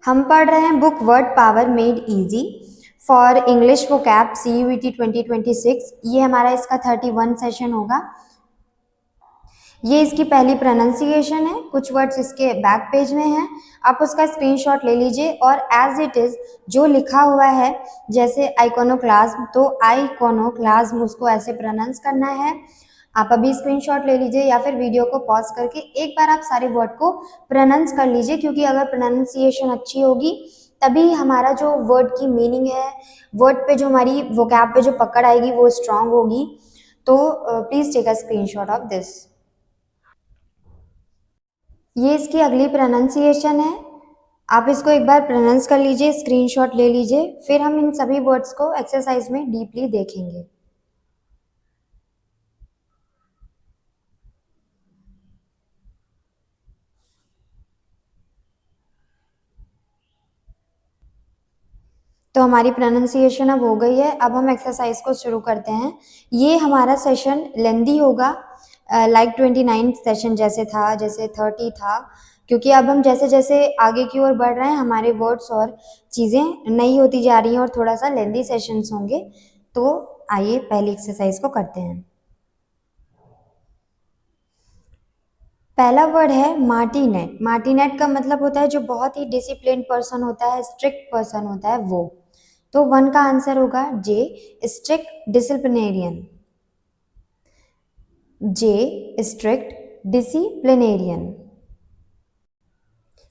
हम पढ़ रहे हैं book word power made easy for English vocab CUET 2026। ये हमारा इसका 31 सेशन होगा। ये इसकी पहली प्रोनाउंसिएशन है। कुछ वर्ड्स इसके बैक पेज में हैं, आप उसका स्क्रीनशॉट ले लीजिए और एज इट इज़ जो लिखा हुआ है, जैसे आइकोनोक्लाज्म, तो आइकोनोक्लाज्म उसको ऐसे प्रोनाउंस करना है। आप अभी स्क्रीनशॉट ले लीजिए या फिर वीडियो को पॉज करके एक बार आप सारे वर्ड को प्रोनाउंस कर लीजिए, क्योंकि अगर प्रोनाउंसिएशन अच्छी होगी तभी हमारा जो वर्ड की मीनिंग है, वर्ड पे जो हमारी वोकैब पे जो पकड़ आएगी वो स्ट्रांग होगी। तो please take a screenshot of this. ये इसकी अगली प्रोनाउंसिएशन है। आप इसको एक बार प्रोनाउंस कर लीजिए, स्क्रीनशॉट ले लीजिए, फिर हम इन सभी वर्ड्स को एक्सरसाइज में डीपली देखेंगे। तो हमारी प्रोनाउंसिएशन अब हो गई है। अब हम एक्सरसाइज को शुरू करते हैं। ये हमारा सेशन लेंदी होगा, लाइक 29 सेशन जैसे था, जैसे 30 था, क्योंकि अब हम जैसे जैसे आगे की ओर बढ़ रहे हैं हमारे वर्ड्स और चीज़ें नई होती जा रही हैं और थोड़ा सा लेंदी सेशंस होंगे। तो आइए पहली एक्सरसाइज को करते हैं। पहला वर्ड है मार्टिनेट। मार्टिनेट का मतलब होता है जो बहुत ही डिसिप्लिन पर्सन होता है, स्ट्रिक्ट पर्सन होता है वो। तो 1 का आंसर होगा जे, स्ट्रिक्ट डिसिप्लिनेरियन। जे, स्ट्रिक्ट डिसिप्लिनेरियन।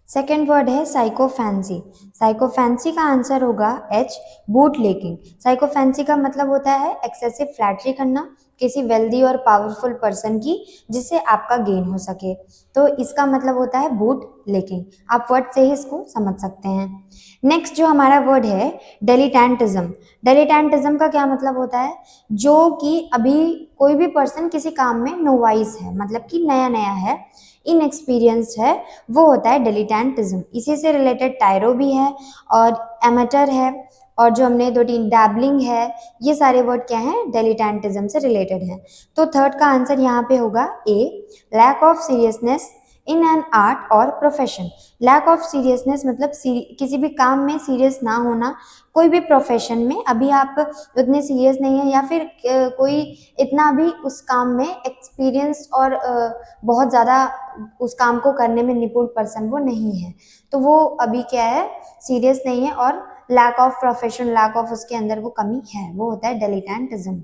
सेकेंड वर्ड है साइकोफैंसी। साइकोफैंसी का आंसर होगा एच, बूट लेकिंग। साइकोफैंसी का मतलब होता है एक्सेसिव फ्लैटरी करना किसी वेल्दी और पावरफुल पर्सन की, जिससे आपका गेन हो सके। तो इसका मतलब होता है बूट लेकिंग। आप वर्ड से ही इसको समझ सकते हैं। नेक्स्ट जो हमारा वर्ड है डिलेटेंटिज्म। डिलेटेंटिज्म का क्या मतलब होता है, जो कि अभी कोई भी पर्सन किसी काम में नोवाइस है, मतलब कि नया नया है, इनएक्सपीरियंस है, वो होता है डिलेटेंटिज्म। इसी से रिलेटेड टायरो भी है और एमेटर है, और जो हमने 2-3 डैबलिंग है, ये सारे वर्ड क्या हैं, डिलेटेंटिज्म से रिलेटेड हैं। तो थर्ड का आंसर यहाँ पे होगा A, lack of seriousness in an art और प्रोफेशन। लैक ऑफ सीरियसनेस मतलब किसी भी काम में सीरियस ना होना, कोई भी प्रोफेशन में अभी आप उतने सीरियस नहीं है, या फिर कोई इतना भी उस काम में एक्सपीरियंस और बहुत ज़्यादा उस काम को करने में निपुण पर्सन वो नहीं है, तो वो अभी क्या है, सीरियस नहीं है, और lack of profession, lack of उसके अंदर वो कमी है, वो होता है डिलेटेंटिज्म।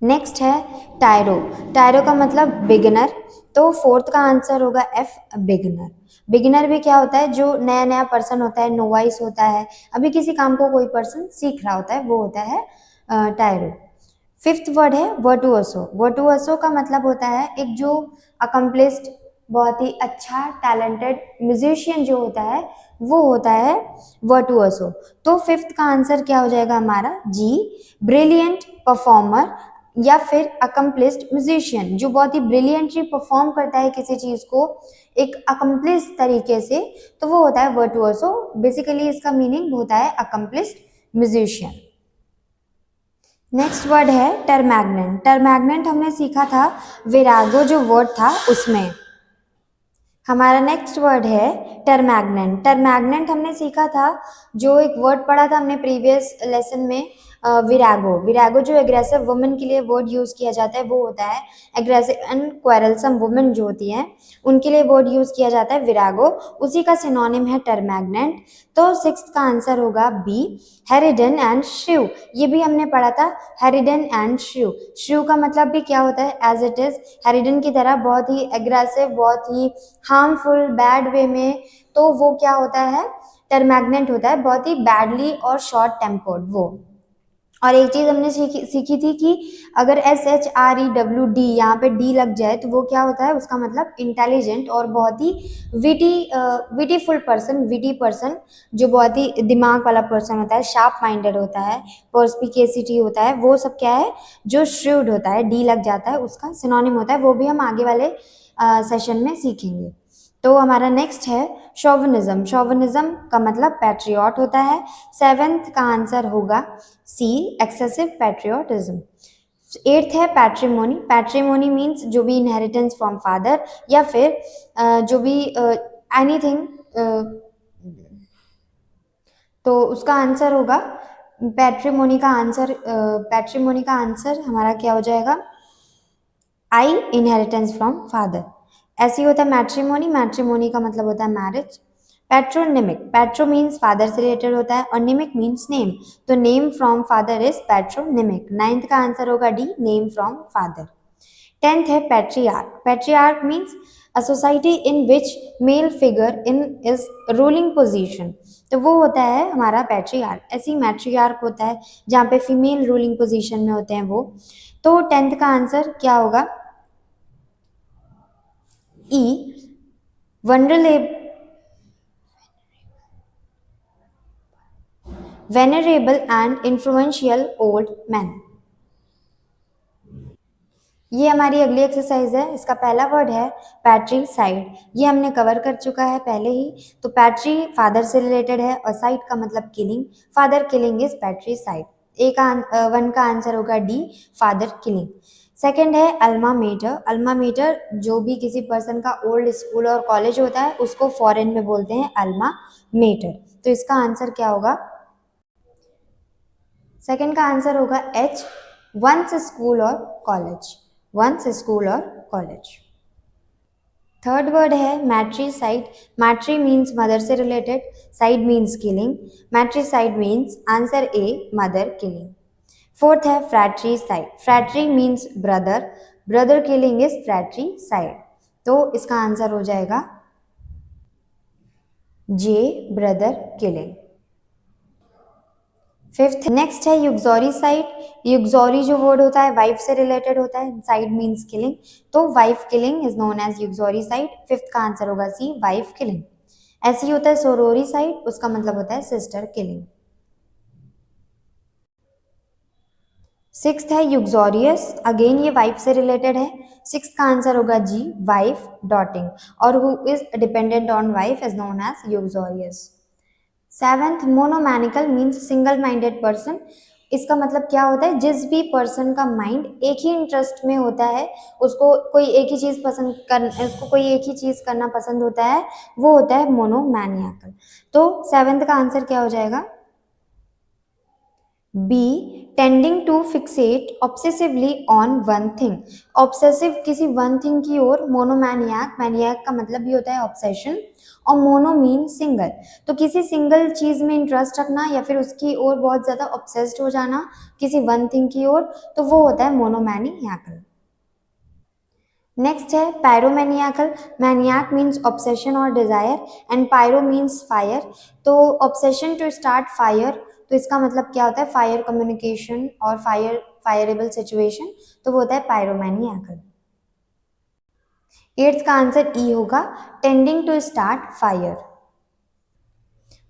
नेक्स्ट है टायरो। टायरो का मतलब बिगिनर। तो फोर्थ का आंसर होगा एफ, बिगिनर। बिगिनर भी क्या होता है, जो नया नया पर्सन होता है, नोवाइस होता है, अभी किसी काम को कोई पर्सन सीख रहा होता है, वो होता है टायरो। फिफ्थ वर्ड है वर्टुओसो। वर्टुओसो का मतलब होता है एक जो अकम्प्लिस्ड, बहुत ही अच्छा टैलेंटेड म्यूजिशियन जो होता है, वो होता है वर्टुओसो। तो फिफ्थ का आंसर क्या हो जाएगा हमारा जी, ब्रिलियंट परफॉर्मर या फिर अकम्प्लिस्ड म्यूजिशियन, जो बहुत ही ब्रिलियंटली परफॉर्म करता है किसी चीज़ को एक अकम्प्लिस्ड तरीके से, तो वो होता है वर्टुओसो। बेसिकली इसका मीनिंग होता है अकम्प्लिस्ड म्यूजिशियन। नेक्स्ट वर्ड है टरमैग्नेंट। टरमैग्नेंट हमने सीखा था विरागो जो वर्ड था उसमें। हमारा नेक्स्ट वर्ड है टरमैग्नेंट। टरमैग्नेंट हमने सीखा था, जो एक वर्ड पढ़ा था हमने प्रीवियस लेसन में, विरागो। विरागो जो एग्रेसिव वुमेन के लिए वर्ड यूज़ किया जाता है, वो होता है एग्रेसिव एंड क्वेरलसम वुमेन जो होती हैं, उनके लिए वर्ड यूज़ किया जाता है विरागो। उसी का सिनोनिम है टरमैग्नेंट। तो सिक्स्थ का आंसर होगा बी, हेरिडन एंड श्रू। ये भी हमने पढ़ा था, हेरिडन एंड श्रू। श्रू का मतलब भी क्या होता है, एज इट इज हेरिडन की तरह बहुत ही एग्रेसिव, बहुत ही हार्मफुल, बैड वे में। तो वो क्या होता है, टरमैग्नेंट होता है, बहुत ही बैडली और शॉर्ट टेम्पर्ड वो। और एक चीज़ हमने सीखी थी कि अगर SHREWD यहाँ पे डी लग जाए तो वो क्या होता है, उसका मतलब इंटेलिजेंट और बहुत ही विटीफुल पर्सन, विटी पर्सन, जो बहुत ही दिमाग वाला पर्सन होता है, शार्प माइंडेड होता है, पर्सपिकेसिटी होता है, वो सब क्या है, जो श्रूड होता है, डी लग जाता है, उसका सिनोनिम होता है। वो भी हम आगे वाले सेशन में सीखेंगे। तो हमारा नेक्स्ट है शोविनिज्म। शोविनिज्म का मतलब पैट्रियट होता है। सेवेंथ का आंसर होगा सी, एक्सेसिव पैट्रियोटिज्म। एट्थ है पैट्रीमोनी। पैट्रीमोनी मीन्स जो भी इनहेरिटेंस फ्रॉम फादर, या फिर जो भी एनीथिंग तो उसका आंसर होगा पैट्रीमोनी का आंसर हमारा क्या हो जाएगा, आई, इनहेरिटेंस फ्रॉम फादर। ऐसी होता है मैट्रीमोनी, मैट्रीमोनी का मतलब होता है marriage. Patronymic, patro means father से रिलेटेड होता है और निमिक मीन्स नेम, तो name from father is patronymic. Ninth का आंसर होगा D, name from father. Tenth है patriarch, patriarch means a society in which male figure in is ruling position, तो वो होता है हमारा पैट्रियार्क। ऐसे ही मैट्रियार्क होता है जहाँ पे फीमेल रूलिंग पोजीशन में होते हैं वो। तो टेंथ का आंसर क्या होगा, E, vulnerable, venerable and influential old man. ये हमारी अगली एक्सरसाइज है। इसका पहला वर्ड है पैट्री साइड, ये हमने कवर कर चुका है पहले ही। तो पैट्री फादर से रिलेटेड है और साइड का मतलब killing, father killing is patricide. A का वन का आंसर होगा डी, फादर किलिंग। सेकंड है अल्मा मेटर, अल्मा मेटर जो भी किसी पर्सन का ओल्ड स्कूल और कॉलेज होता है उसको फॉरेन में बोलते हैं अल्मा मेटर। तो इसका आंसर क्या होगा, सेकंड का आंसर होगा एच, वंस स्कूल और कॉलेज, वंस स्कूल और कॉलेज। थर्ड वर्ड है matricide, matri means mother से related, cide means killing, matricide means answer A, mother killing. Fourth है fratricide, fratri means brother, brother killing is fratricide, तो इसका answer हो जाएगा J, brother killing. Fifth next है युग्जॉरी side, युग्जॉरी जो word होता है वाइफ से रिलेटेड होता है, साइड मीन्स किलिंग, तो wife killing is known as uxoricide. Fifth का आंसर होगा सी, वाइफ किलिंग। ऐसे ही होता है सोरोरी साइड, उसका मतलब होता है सिस्टर किलिंग। सिक्स्थ है युग्जॉरियस, अगेन ये वाइफ से रिलेटेड है, सिक्स का आंसर होगा जी, वाइफ डॉटिंग, और who is dependent on wife is known as uxorious. Seventh monomaniacal means single minded person, इसका मतलब क्या होता है, जिस भी पर्सन का माइंड एक ही इंटरेस्ट में होता है, उसको कोई एक ही चीज उसको कोई एक ही चीज करना पसंद होता है, वो होता है मोनोमैनियाकल। तो सेवेंथ का आंसर क्या हो जाएगा, B, tending to fixate obsessively on one thing, obsessive किसी वन थिंग की ओर, मोनोमैनियाक, मैनियाक का मतलब भी होता है ऑब्सेशन, और मोनो मीन सिंगल, तो किसी सिंगल चीज में इंटरेस्ट रखना या फिर उसकी ओर बहुत ज्यादा ऑब्सेस्ड हो जाना किसी वन थिंग की ओर, तो वो होता है मोनोमैनियाकल। नेक्स्ट है पायरोमैनियाकल, मैनियाक मीन्स ऑब्सेशन और desire and pyro means fire, तो ऑब्सेशन टू स्टार्ट फायर, तो इसका मतलब क्या होता है, फायर कम्युनिकेशन और फायरेबल सिचुएशन, तो वो होता है पायरोमैनियाकल। एट्थ का आंसर ई होगा, tending to start fire.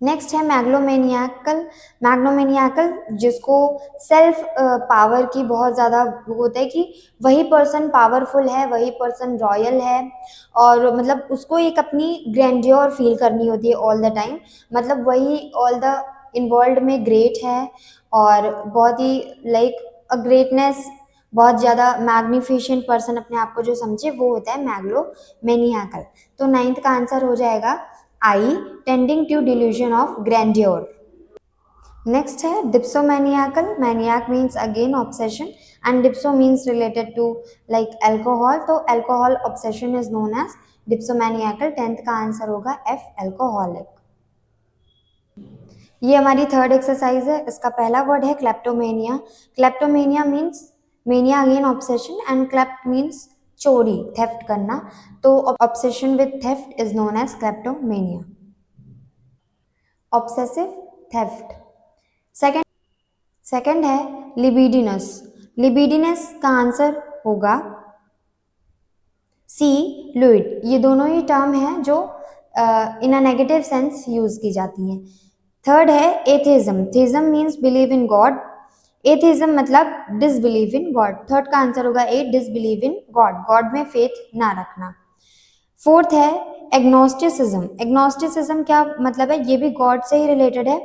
Next है मैग्लोमेनियाकल, मैग्लोमेनियाकल जिसको सेल्फ पावर की बहुत ज़्यादा वो होता है कि वही पर्सन पावरफुल है, वही पर्सन रॉयल है, और मतलब उसको एक अपनी ग्रैंडियोर फील करनी होती है ऑल द टाइम, मतलब वही ऑल द इन वर्ल्ड में ग्रेट है, और बहुत ही लाइक अ ग्रेटनेस, बहुत ज़्यादा मैग्निफिशेंट पर्सन अपने आप को जो समझे, वो होता है मैग्लोमेनियाकल। तो नाइन्थ का आंसर हो जाएगा I, tending to delusion of grandeur. Next है dipsomaniacal, maniac means again obsession and dipso means related to like alcohol, तो alcohol obsession is known as dipsomaniacal. Tenth का आंसर होगा एफ, अल्कोहलिक। ये हमारी third exercise है। इसका पहला word है kleptomania, kleptomania means mania again obsession and klept means चोरी, थेफ्ट करना, तो obsession with theft is known as kleptomania. Obsessive theft. Second second है लिबिडिनस, लिबिडिनस का आंसर होगा सी, लुइड। ये दोनों ही टर्म हैं जो इन अ नेगेटिव सेंस यूज की जाती हैं। थर्ड है एथेज्म, थेज्म मीन्स बिलीव इन गॉड, एथेज्म मतलब डिसबिलीव इन गॉड, थर्ड का आंसर होगा ए, डिसबिलीव इन गॉड, गॉड में फेथ ना रखना। फोर्थ है एग्नोस्टिसिज्म, एग्नोस्टिसिज्म क्या मतलब है, ये भी गॉड से ही रिलेटेड है,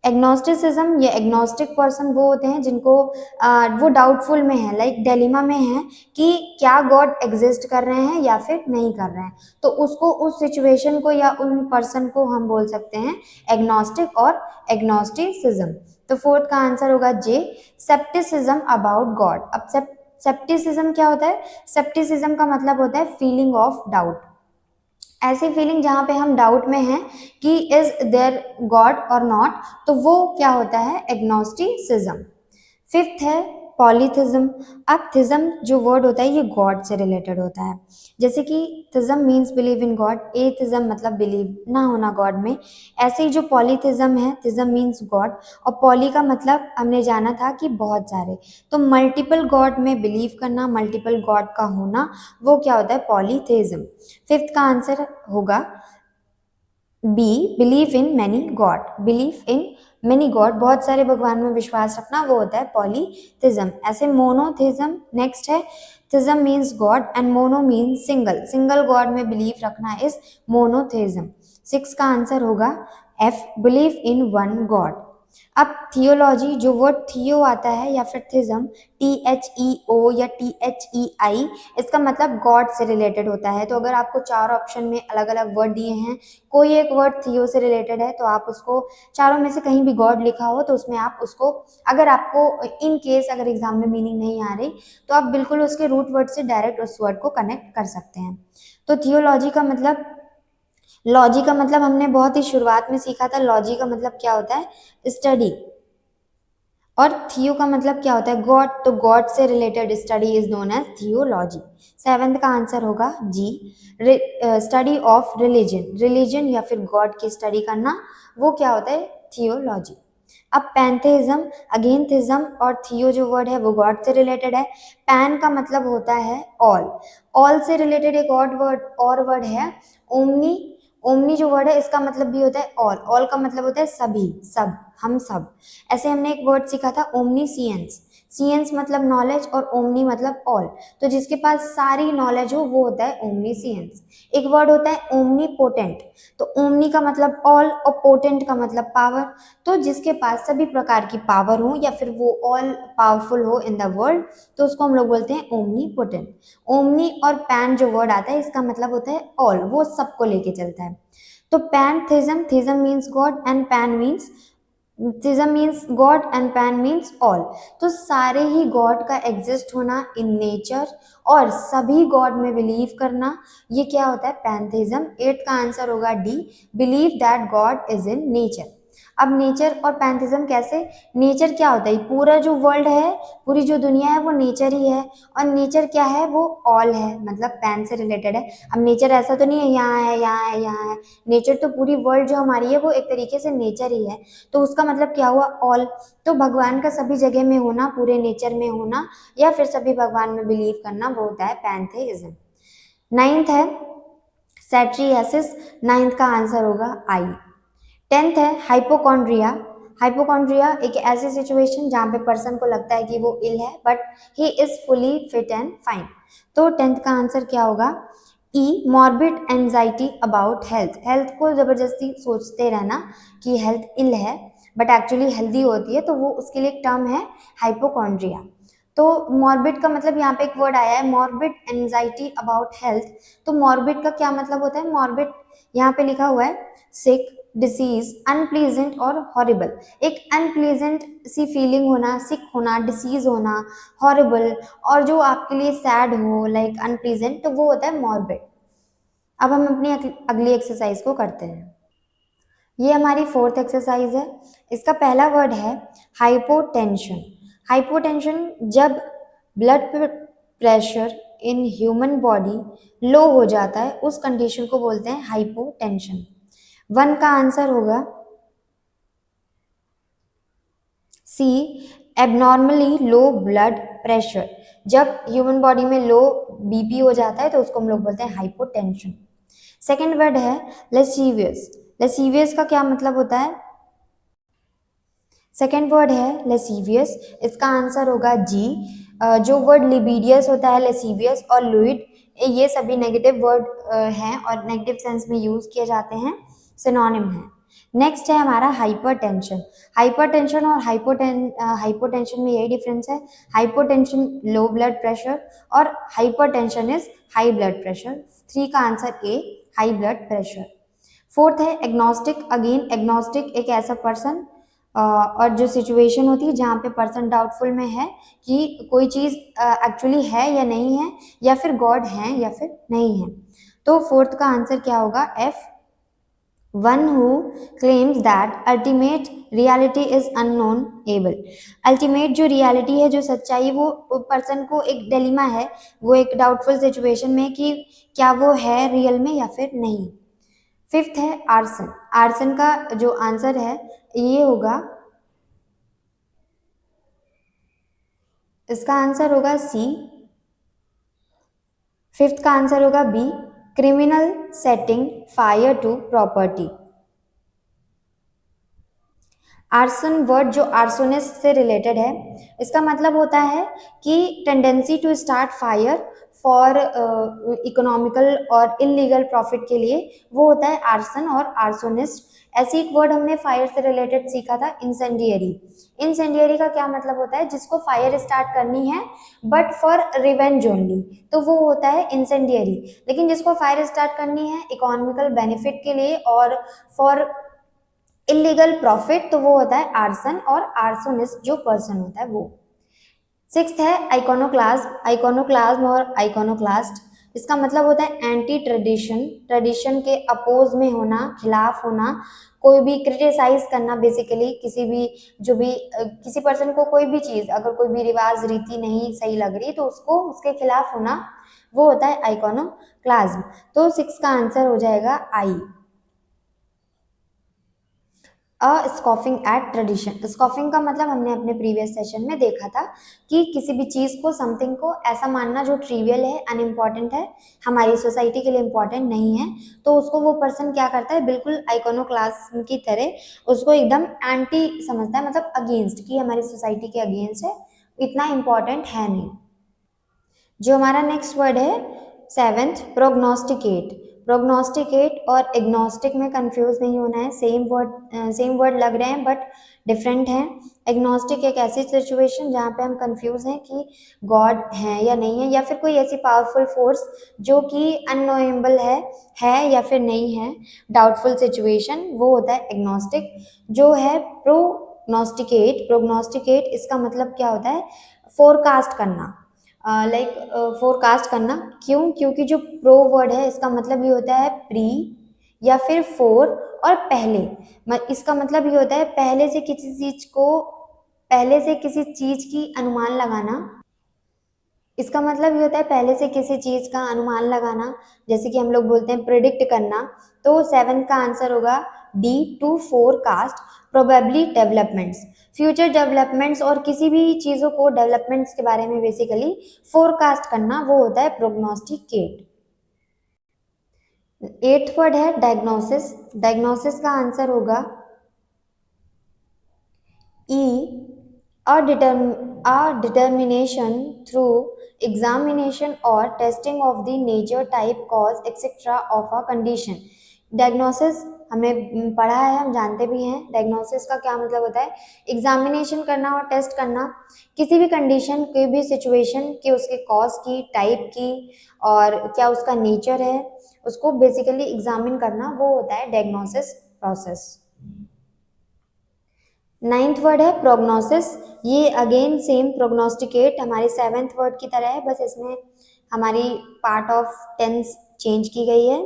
एग्नोस्टिसिज्म या एग्नोस्टिक पर्सन वो होते हैं जिनको वो डाउटफुल में है, लाइक डेलिमा में है कि क्या गॉड एग्जिस्ट कर रहे हैं या फिर नहीं कर रहे हैं, तो उसको, उस सिचुएशन को या उन पर्सन को हम बोल सकते हैं एग्नोस्टिक और एग्नोस्टिसिज्म। तो फोर्थ का आंसर होगा जे, सेप्टिसिज्म अबाउट गॉड। अब सेप्टिसिज्म क्या होता है? सेप्टिसिज्म का मतलब होता है फीलिंग ऑफ डाउट, ऐसी फीलिंग जहाँ पे हम डाउट में हैं कि इज देयर गॉड और नॉट, तो वो क्या होता है? एग्नोस्टिसिज्म। फिफ्थ है पॉलीथिज्म। अब थिज्म जो वर्ड होता है ये गॉड से रिलेटेड होता है, जैसे कि theism means believe in God, atheism मतलब बिलीव ना होना गॉड में। ऐसे ही जो पॉलीथिज्म है, थिज्म मीन्स गॉड, और पॉली का मतलब हमने जाना था कि बहुत सारे, तो मल्टीपल गॉड में बिलीव करना, मल्टीपल गॉड का होना, वो क्या होता है? पॉलीथिज्म। फिफ्थ का आंसर होगा B, believe in many God. Believe in many God, बहुत सारे भगवान में विश्वास रखना, वो होता है पॉलीथिज्म। ऐसे मोनोथिज्म नेक्स्ट है। Theism means God and mono means single, single God में बिलीव रखना इज मोनोथिज्म। सिक्स का आंसर होगा F, believe in one God. अब थियोलॉजी, जो वर्ड थियो आता है या फिर थिज्म, THEO या THEI, इसका मतलब गॉड से रिलेटेड होता है। तो अगर आपको चार ऑप्शन में अलग अलग वर्ड दिए हैं, कोई एक वर्ड थियो से रिलेटेड है, तो आप उसको, चारों में से कहीं भी गॉड लिखा हो तो उसमें आप उसको, अगर आपको इन केस अगर एग्जाम में मीनिंग नहीं आ रही, तो आप बिल्कुल उसके रूट वर्ड से डायरेक्ट उस वर्ड को कनेक्ट कर सकते हैं। तो थियोलॉजी का मतलब, लॉजी का मतलब हमने बहुत ही शुरुआत में सीखा था, लॉजी का मतलब क्या होता है? स्टडी। और थियो का मतलब क्या होता है? गॉड, तो गॉड से related study is known as theology. Seventh का आंसर होगा G, study of religion, religion या फिर गॉड की स्टडी करना, वो क्या होता है? थियोलॉजी। अब पैंथेइज्म, अगेन थिज्म और थियो जो वर्ड है वो गॉड से रिलेटेड है। पैन का मतलब होता है ऑल, ऑल से रिलेटेड एक और वर्ड है ओमनी। ओमनी जो वर्ड है इसका मतलब भी होता है ऑल, ऑल का मतलब होता है सभी, सब, हम सब। ऐसे हमने एक वर्ड सीखा था ओमनीसियंस, सियंस मतलब नॉलेज और ओमनी मतलब ऑल, तो जिसके पास सारी नॉलेज हो वो होता है ओमनीसियंस। एक वर्ड होता है ओमनीपोटेंट, तो ओमनी का मतलब ऑल और पोटेंट का मतलब पावर, तो जिसके पास सभी प्रकार की पावर हो या फिर वो ऑल पावरफुल हो इन द वर्ल्ड, तो उसको हम लोग बोलते हैं ओमनीपोटेंट। ओमनी और पैन जो वर्ड आता है इसका मतलब होता है ऑल, वो सबको लेके चलता है। तो pantheism, theism means God and pan means, theism means God and pan means all, तो सारे ही गॉड का एग्जिस्ट होना इन नेचर और सभी गॉड में बिलीव करना, ये क्या होता है? पैंथेइज्म। एट का आंसर होगा D, believe that God is in nature. अब नेचर और पैंथिज्म कैसे? नेचर क्या होता है? पूरा जो वर्ल्ड है, पूरी जो दुनिया है वो नेचर ही है, और नेचर क्या है? वो ऑल है, मतलब पैन से रिलेटेड है। अब नेचर ऐसा तो नहीं है यहाँ है यहाँ है यहाँ है, नेचर तो पूरी वर्ल्ड जो हमारी है वो एक तरीके से नेचर ही है, तो उसका मतलब क्या हुआ? ऑल। तो भगवान का सभी जगह में होना, पूरे नेचर में होना, या फिर सभी भगवान में बिलीव करना, वो होता है पैंथेइज्म। नाइन्थ है सैट्रियासिस, नाइन्थ का आंसर होगा आई। टेंथ है हाइपोकॉन्ड्रिया। हाइपोकॉन्ड्रिया एक ऐसी सिचुएशन जहाँ पे पर्सन को लगता है कि वो इल है but he is fully fit and fine. तो टेंथ का आंसर क्या होगा? E, morbid anxiety about health, health को जबरदस्ती सोचते रहना कि हेल्थ इल है बट एक्चुअली हेल्दी होती है, तो वो उसके लिए एक टर्म है हाइपोकॉन्ड्रिया। तो मॉर्बिड का मतलब यहाँ पे एक वर्ड आया है मॉर्बिड एंजाइटी अबाउट हेल्थ, तो मॉर्बिड का क्या मतलब होता है? मॉर्बिड यहाँ पे लिखा हुआ है सिक, डिसीज, अनप्लीजेंट और हॉरिबल। एक अनप्लीजेंट सी फीलिंग होना, सिक होना, डिसीज होना, हॉरिबल, और जो आपके लिए सैड हो लाइक अनप्लीजेंट, तो वो होता है मॉर्बिड। अब हम अपनी अगली एक्सरसाइज को करते हैं। ये हमारी फोर्थ एक्सरसाइज है। इसका पहला वर्ड है हाइपोटेंशन। हाइपोटेंशन, जब blood pressure in human body low हो जाता है उस कंडीशन को बोलते हैं हाइपोटेंशन। वन का आंसर होगा सी, एबनॉर्मली लो ब्लड प्रेशर। जब ह्यूमन बॉडी में लो बीपी हो जाता है तो उसको हम लोग बोलते हैं हाइपोटेंशन। सेकेंड वर्ड है लेसीवियस। लेसीवियस का क्या मतलब होता है? सेकेंड वर्ड है लेसीवियस, इसका आंसर होगा जी। जो वर्ड लिबिडियस होता है, लेसीवियस और लुइड, ये सभी नेगेटिव वर्ड हैं और नेगेटिव सेंस में यूज किए जाते हैं, सिनोनिम है। नेक्स्ट है हमारा हाइपरटेंशन। हाइपरटेंशन और हाइपोटेंशन में यही डिफरेंस है। हाइपोटेंशन लो ब्लड प्रेशर और hypertension is high blood pressure. 3 का answer A, high blood pressure. Fourth है एग्नोस्टिक। अगेन एग्नोस्टिक एक ऐसा पर्सन और जो सिचुएशन होती है जहाँ पे पर्सन डाउटफुल में है कि कोई चीज़ एक्चुअली है या नहीं है, या फिर गॉड है या फिर नहीं है। तो फोर्थ का आंसर क्या होगा, F, one who claims that ultimate reality is unknown able. Ultimate जो रियलिटी है, जो सच्चाई, वो पर्सन को एक डिलेमा है, वो एक डाउटफुल सिचुएशन में कि क्या वो है रियल में या फिर नहीं। फिफ्थ है आर्सन। आर्सन का जो आंसर है ये होगा, इसका आंसर होगा सी। फिफ्थ का आंसर होगा B, criminal setting fire to property. Arson word जो आर्सोनिस्ट से रिलेटेड है, इसका मतलब होता है कि tendency to start fire for economical और इलीगल प्रॉफिट के लिए, वो होता है आर्सन और आर्सोनिस्ट। ऐसे एक वर्ड हमने फायर से रिलेटेड सीखा था, इंसेंडियरी। इंसेंडियरी का क्या मतलब होता है, जिसको फायर स्टार्ट करनी है बट फॉर रिवेंज ओनली, तो वो होता है इंसेंडियरी। लेकिन जिसको फायर स्टार्ट करनी है इकोनॉमिकल बेनिफिट के लिए और फॉर इलीगल प्रॉफिट, तो वो होता है आर्सन और आर्सोनिस्ट जो पर्सन होता है वो। सिक्स्थ है आइकोनोक्लाज्म। आइकोनोक्लाज्म और आइकोनोक्लास्ट, इसका मतलब होता है एंटी ट्रेडिशन, ट्रेडिशन के अपोज में होना, खिलाफ होना, कोई भी क्रिटिसाइज करना, बेसिकली किसी भी जो भी किसी पर्सन को कोई भी चीज, अगर कोई भी रिवाज रीति नहीं सही लग रही तो उसको उसके खिलाफ होना, वो होता है आइकोनोक्लाज्म। तो 6 का आंसर हो जाएगा आई, स्कॉफिंग एट ट्रेडिशन। स्कॉफिंग का मतलब हमने अपने प्रीवियस सेशन में देखा था कि किसी भी चीज को, समथिंग को ऐसा मानना जो ट्रिवियल है, अनइम्पॉर्टेंट है, हमारी सोसाइटी के लिए इम्पॉर्टेंट नहीं है, तो उसको वो पर्सन क्या करता है, बिल्कुल आइकोनोक्लाज्म की तरह उसको एकदम एंटी समझता है, मतलब अगेंस्ट, कि हमारी सोसाइटी के अगेंस्ट है, इतना इम्पॉर्टेंट है नहीं। जो हमारा नेक्स्ट वर्ड है सेवेंथ, प्रोग्नोस्टिकेट। प्रोग्नोस्टिकेट और एग्नोस्टिक में कंफ्यूज नहीं होना है, सेम वर्ड लग रहे हैं बट डिफरेंट हैं। एग्नोस्टिक एक ऐसी सिचुएशन जहाँ पे हम कंफ्यूज हैं कि गॉड है या नहीं है, या फिर कोई ऐसी पावरफुल फोर्स जो कि अननोएबल है या फिर नहीं है, डाउटफुल सिचुएशन, वो होता है एग्नोस्टिक। जो है प्रोग्नोस्टिकेट, प्रोग्नोस्टिकेट इसका मतलब क्या होता है, फोरकास्ट करना, लाइक फोरकास्ट करना। क्यों, क्योंकि जो प्रो वर्ड है इसका मतलब ये होता है प्री या फिर फोर और पहले, इसका मतलब ये होता है पहले से किसी चीज की अनुमान लगाना। इसका मतलब ये होता है पहले से किसी चीज का अनुमान लगाना, जैसे कि हम लोग बोलते हैं प्रिडिक्ट करना। तो 7 का आंसर होगा D, to forecast probably developments, future developments और किसी भी चीजों को, डेवलपमेंट्स के बारे में बेसिकली फोरकास्ट करना, वो होता है प्रोग्नोस्टिकेट। 8th वर्ड है डायग्नोसिस। डायग्नोसिस का आंसर होगा ई, a determination through examination or testing of the nature, type, cause, etc. of a condition। Diagnosis हमें पढ़ा है, हम जानते भी हैं डायग्नोसिस का क्या मतलब होता है, एग्जामिनेशन करना और टेस्ट करना किसी भी कंडीशन, कोई भी सिचुएशन की, उसके कॉज की, टाइप की और क्या उसका नेचर है, उसको बेसिकली एग्जामिन करना, वो होता है डायग्नोसिस प्रोसेस। 9th वर्ड है प्रोग्नोसिस। ये अगेन सेम प्रोग्नोस्टिकेट हमारे 7th वर्ड की तरह है, बस इसमें हमारी पार्ट ऑफ टेंस चेंज की गई है।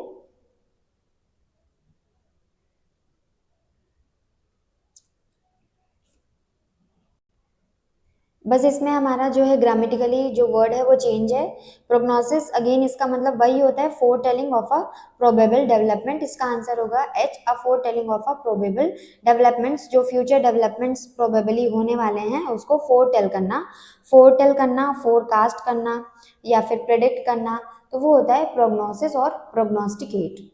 बस इसमें हमारा जो है ग्रामेटिकली जो वर्ड है वो चेंज है। प्रोग्नोसिस अगेन इसका मतलब वही होता है, four telling of a probable development. इसका आंसर होगा H, a four telling of a probable developments, जो फ्यूचर डेवलपमेंट्स प्रोबेबली होने वाले हैं उसको फोर टेल करना। फोर टेल करना, फोरकास्ट करना या फिर प्रेडिक्ट करना, तो वो होता है प्रोग्नोसिस और प्रोग्नोस्टिकेट।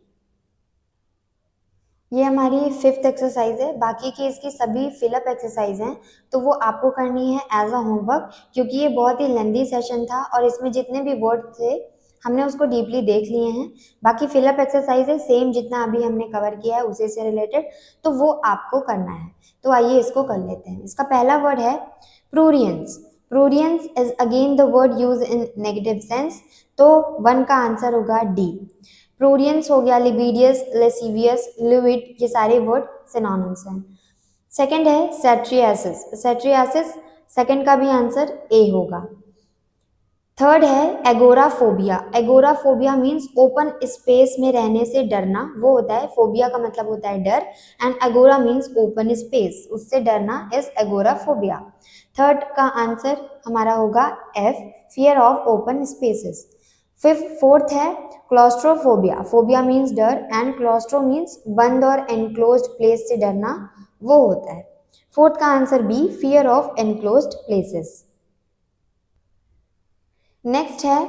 ये हमारी 5th एक्सरसाइज है, बाकी की इसकी सभी फिलअप एक्सरसाइज हैं, तो वो आपको करनी है एज अ होमवर्क, क्योंकि ये बहुत ही लेंदी सेशन था और इसमें जितने भी वर्ड थे हमने उसको डीपली देख लिए हैं। बाकी फिलअप एक्सरसाइज है सेम जितना अभी हमने कवर किया है उसी से रिलेटेड, तो वो आपको करना है। तो आइए इसको कर लेते हैं। इसका पहला वर्ड है prurience. Prurience is again the word use in negative sense, तो 1 का आंसर होगा डी। प्रूरियंस हो गया, लिबिडियस, लेसिवियस, लिविड, ये सारे वर्ड सिनोनिम्स हैं। सेकंड है सेट्रियासिस। सेट्रियासिस सेकंड का भी आंसर ए होगा। थर्ड है agoraphobia. Agoraphobia means open space में रहने से डरना, वो होता है। फोबिया का मतलब होता है डर, and agora means open space, उससे डरना इज एगोराफोबिया। थर्ड का आंसर हमारा होगा F, fear of open spaces. Fourth है क्लॉस्ट्रोफोबिया। फोबिया मीन्स डर एंड क्लॉस्ट्रो मीन्स बंद और एनक्लोज्ड प्लेस से डरना, वो होता है। फोर्थ का answer B, fear of enclosed places. Next है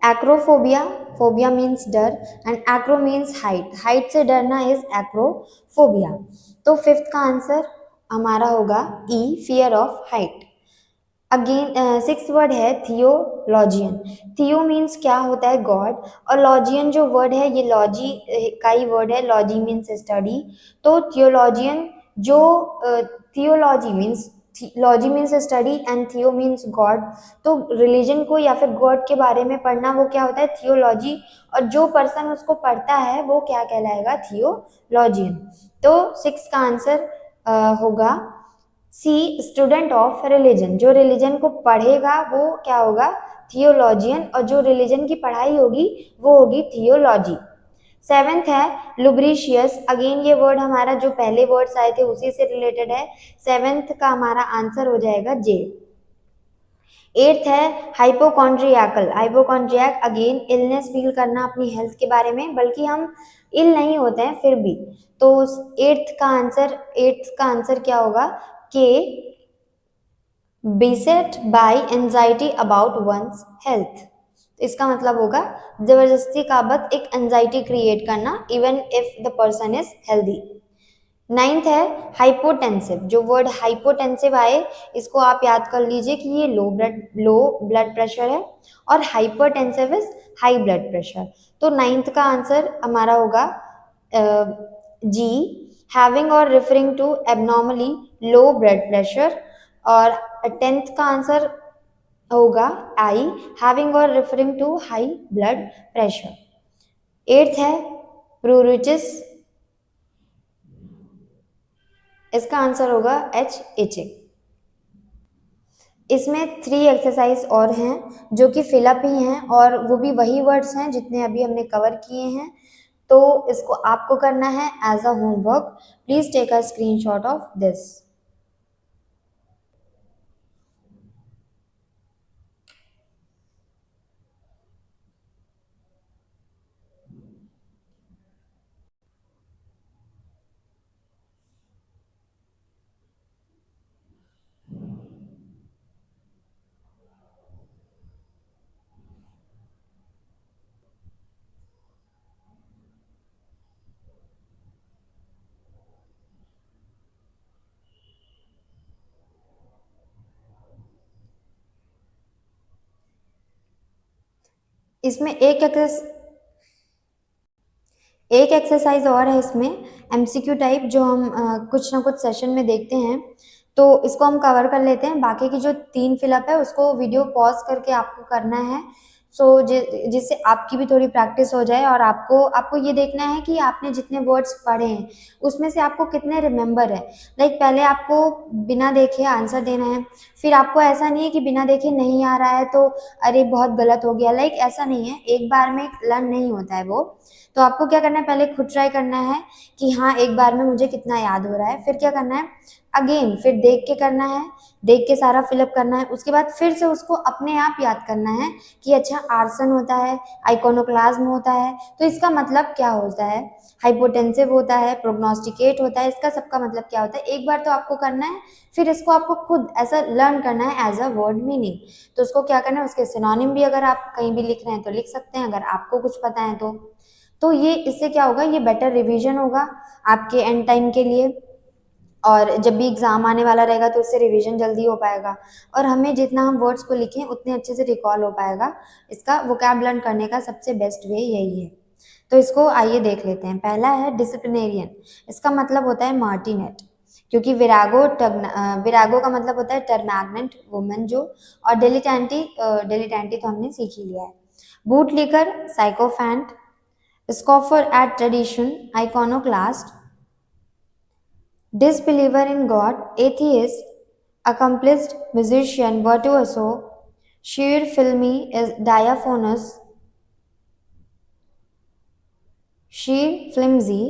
एक्रोफोबिया। फोबिया मीन्स डर and acro means height, height से डरना इज एक्रोफोबिया। तो फिफ्थ का आंसर हमारा होगा E, fear of height. Again sixth word है थियोलॉजियन। थियो मीन्स क्या होता है, गॉड, और लॉजियन जो वर्ड है ये लॉजी का ही वर्ड है। लॉजी मीन्स स्टडी, तो थियोलॉजियन जो theology means, logy means study and थियो मीन्स गॉड, तो रिलीजन को या फिर गॉड के बारे में पढ़ना वो क्या होता है, थियोलॉजी, और जो पर्सन उसको पढ़ता है वो क्या कहलाएगा, थियोलॉजियन। तो सिक्स का आंसर होगा सी, स्टूडेंट ऑफ रिलीजन। जो रिलीजन को पढ़ेगा वो क्या होगा, थियोलॉजियन, और जो रिलीजन की पढ़ाई होगी वो होगी थियोलॉजी। सेवेंथ है लुब्रिशियस। अगेन ये वर्ड हमारा जो पहले वर्ड्स आए थे उसी से रिलेटेड है। सेवेंथ का हमारा आंसर हो जाएगा जे। एट्थ है हाइपोकॉन्ड्रियाकल। हाइपोकॉन्ड्रियाक अगेन इलनेस फील करना अपनी हेल्थ के बारे में, बल्कि हम इल नहीं होते हैं फिर भी। तो एट्थ का आंसर क्या होगा, के, beset by anxiety about one's health। इसका मतलब होगा जबरदस्ती का बस एक एंजाइटी क्रिएट करना, even if the person is healthy. Ninth है हाइपोटेंसिव। जो वर्ड हाइपोटेंसिव आए इसको आप याद कर लीजिए कि ये लो ब्लड प्रेशर है, और hypertensive is high blood pressure. तो नाइन्थ का आंसर हमारा होगा जी, हैविंग और referring to abnormally low blood pressure. और टेंथ का आंसर होगा आई, हैविंग और referring to high blood pressure. Eighth है प्रूरिटिस, इसका आंसर होगा एच, इचिंग। इसमें 3 एक्सरसाइज और हैं जो कि फिलअप ही हैं, और वो भी वही वर्ड्स हैं जितने अभी हमने कवर किए हैं। तो इसको आपको करना है as a homework. Please take a screenshot of this. इसमें एक एक्सरसाइज और है इसमें, एमसीक्यू टाइप, जो हम कुछ ना कुछ सेशन में देखते हैं, तो इसको हम कवर कर लेते हैं। बाकी की जो 3 फिलअप है उसको वीडियो पॉज करके आपको करना है, सो जिससे आपकी भी थोड़ी प्रैक्टिस हो जाए, और आपको ये देखना है कि आपने जितने वर्ड्स पढ़े हैं उसमें से आपको कितने रिमेंबर है। लाइक पहले आपको बिना देखे आंसर देना है, फिर आपको ऐसा नहीं है कि बिना देखे नहीं आ रहा है तो अरे बहुत गलत हो गया, लाइक ऐसा नहीं है, एक बार में लर्न नहीं होता है वो। तो आपको क्या करना है, पहले खुद ट्राई करना है कि हाँ एक बार में मुझे कितना याद हो रहा है, फिर क्या करना है, अगेन फिर देख के करना है, देख के सारा फिलअप करना है, उसके बाद फिर से उसको अपने आप याद करना है कि अच्छा आर्सन होता है, आइकोनोक्लाज्म होता है, तो इसका मतलब क्या होता है, हाइपोटेंसिव होता है, प्रोग्नोस्टिकेट होता है, इसका सबका मतलब क्या होता है। एक बार तो आपको करना है, फिर इसको आपको खुद ऐसा लर्न करना है एज अ वर्ड मीनिंग। तो उसको क्या करना है, उसके सिनोनिम भी अगर आप कहीं भी लिख रहे हैं तो लिख सकते हैं, अगर आपको कुछ पता है तो ये इससे क्या होगा, ये बेटर रिवीजन होगा आपके एंड टाइम के लिए। और जब भी एग्ज़ाम आने वाला रहेगा तो उससे रिवीजन जल्दी हो पाएगा और हमें जितना हम वर्ड्स को लिखें उतने अच्छे से रिकॉल हो पाएगा। इसका वोकैब लर्न करने का सबसे बेस्ट वे यही है। तो इसको आइए देख लेते हैं। पहला है डिसिप्लिनेरियन, इसका मतलब होता है मार्टिनेट, क्योंकि विरागो का मतलब होता है टर्मैग्नेंट वुमन जो, और डिलिटेंटी तो हमने सीख ही लिया है। Boot licker sycophant, scoffer at tradition iconoclast, disbeliever in God, atheist, accomplished musician, virtuoso, sheer filmy is diaphanous, sheer flimsy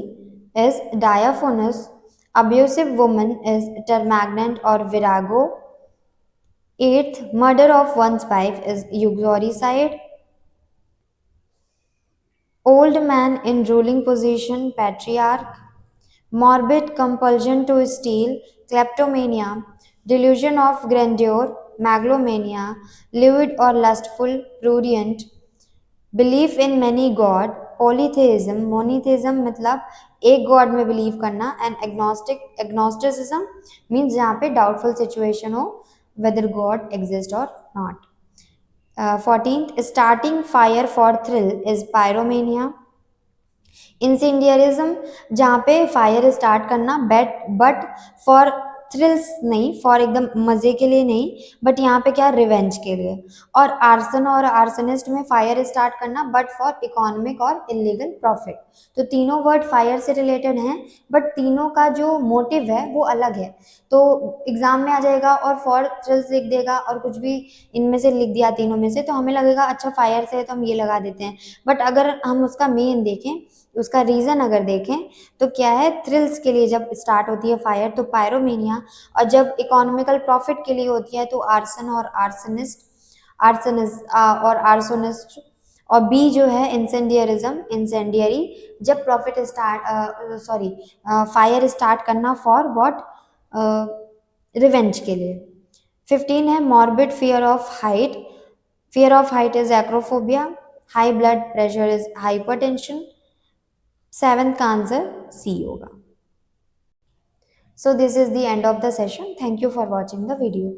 is diaphanous, abusive woman is termagant or virago, eighth, murder of one's wife is uxoricide, old man in ruling position, patriarch, morbid compulsion to steal, kleptomania, delusion of grandeur, megalomania, lewd or lustful, prurient, belief in many god, polytheism, monotheism मतलब एक God में believe करना, and agnosticism means जहाँ पे doubtful situation हो whether God exists or not. 14th, starting fire for thrill is pyromania. इंसेंडियरिज्म जहाँ पे fire start करना बट फॉर थ्रिल्स नहीं, फॉर एकदम मज़े के लिए नहीं, बट यहाँ पे क्या रिवेंज के लिए। और आर्सन और आर्सनिस्ट में फायर स्टार्ट करना बट फॉर इकोनॉमिक और इलीगल प्रॉफिट। तो तीनों वर्ड फायर से रिलेटेड हैं बट तीनों का जो मोटिव है वो अलग है। तो एग्जाम में आ जाएगा और फॉर थ्रिल्स लिख देगा और कुछ भी इनमें से लिख दिया तीनों में से, तो हमें लगेगा अच्छा फायर से है तो हम ये लगा देते हैं। बट अगर हम उसका मेन देखें, उसका रीज़न अगर देखें तो क्या है, थ्रिल्स के लिए जब स्टार्ट होती है फायर तो पायरोमेनिया, और जब इकोनॉमिकल प्रॉफिट के लिए होती है तो आर्सन और आर्सोनिस्ट। और बी जो है इंसेंडियरिज्म, इंसेंडियरी जब प्रॉफिट फायर स्टार्ट करना फॉर व्हाट, रिवेंज के लिए। 15 है morbid fear of height, fear of height is acrophobia, high blood pressure is hypertension. 7th का आंसर सी होगा। So this is the end of the session. Thank you for watching the video.